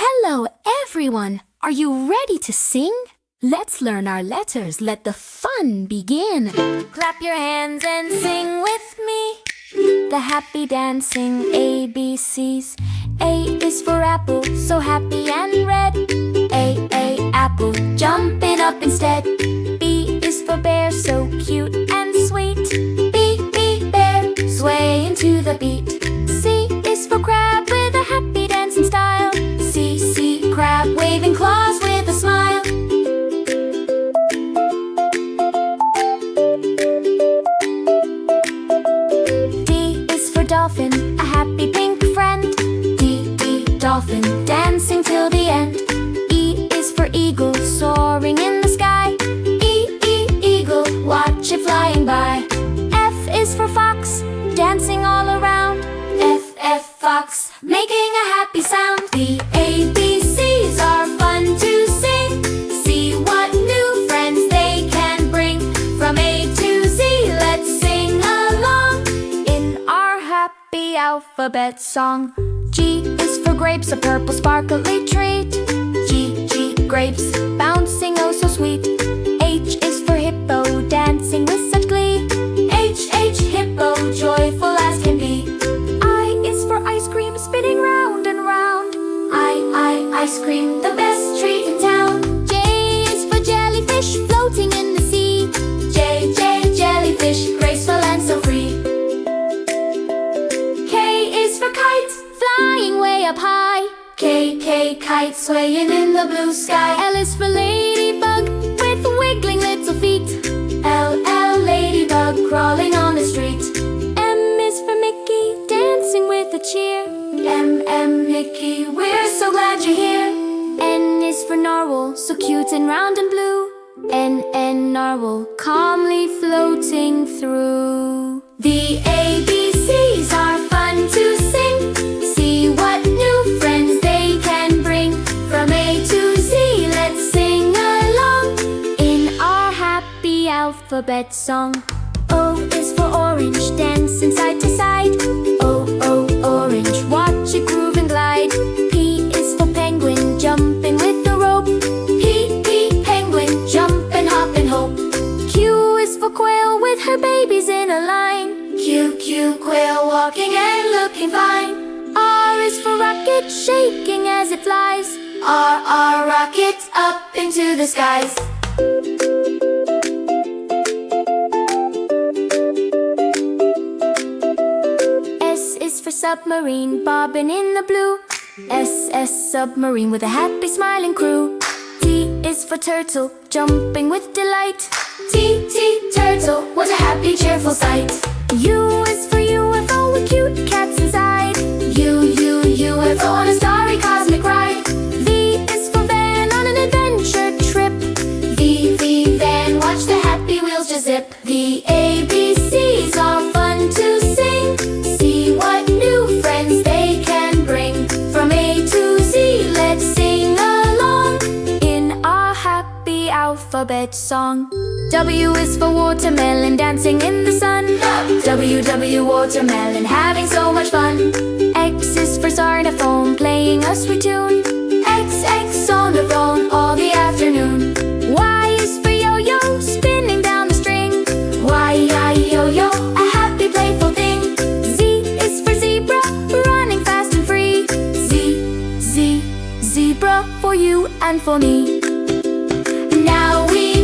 Hello, everyone! Are you ready to sing? Let's learn our letters. Let the fun begin. Clap your hands and sing with me the happy dancing ABCs. A is for apple, so happy and red. A, apple, jumping up instead. B is for bear, so cute and sweet. B, bear, swaying to the beat. C is for crab with a happy dancing style. C, crab, waving claws with a smile. D is for dolphin, a happy pink friend. D, dolphin, dancing till the end. E is for eagle, soaring in the sky. Eagle, watch it flying by. F is for fox, dancing all around. F, fox, making a happy sound. The ABCs are fun to sing. See what new friends they can bring. From A to Z, let's sing along in our happy alphabet song. G is for grapes, a purple sparkly treat. G, grapes, bouncing oh so sweet. H is for hippo, dancing with such glee. H, hippo, joyful as can be. I is for ice cream, spinning round and round. Ice cream, the best treat in town. J is for jellyfish, floating in the sea. J, jellyfish, graceful and so free. K is for kite, flying way up high. K, kite, swaying in the blue sky. L is for ladybug, with wiggling little feet. L, ladybug, crawling on the street. M is for Mickey, dancing with a cheer. M, Mickey, we're so glad you're here. N is for narwhal, so cute and round and blue. N, narwhal, calmly floating through. The ABCs are fun to sing. See what new friends they can bring. From A to Z, let's sing along in our happy alphabet song. O is for orange, dancing side to side. O, orange, watch it groove and glide. P is for penguin, jumping with the rope. P, penguin, jump and hop and hope. Q is for quail, with her babies in a line. Q, quail, walking and looking fine. R is for rocket, shaking as it flies. R, rocket, up into the skies. S is for submarine, bobbing in the blue. S, submarine with a happy smiling crew. T is for turtle, jumping with delight. T, turtle, what a happy cheerful sight. U is for UFO with cute cats inside. UFO on a starry cosmic ride. V is for van on an adventure trip. V, van, watch the happy wheels just zip. The ABCs are fun to sing. See what new friends they can bring. From A to Z, let's sing along in our happy alphabet song. W is for watermelon, dancing in the sun. W, watermelon, having so much fun. X is for Xylophone, playing a sweet tune. X, on the phone all the afternoon. Y is for yo-yo, spinning down the string. Y, yo-yo, a happy playful thing. Z is for zebra, running fast and free. Z, zebra, for you and for me. Now we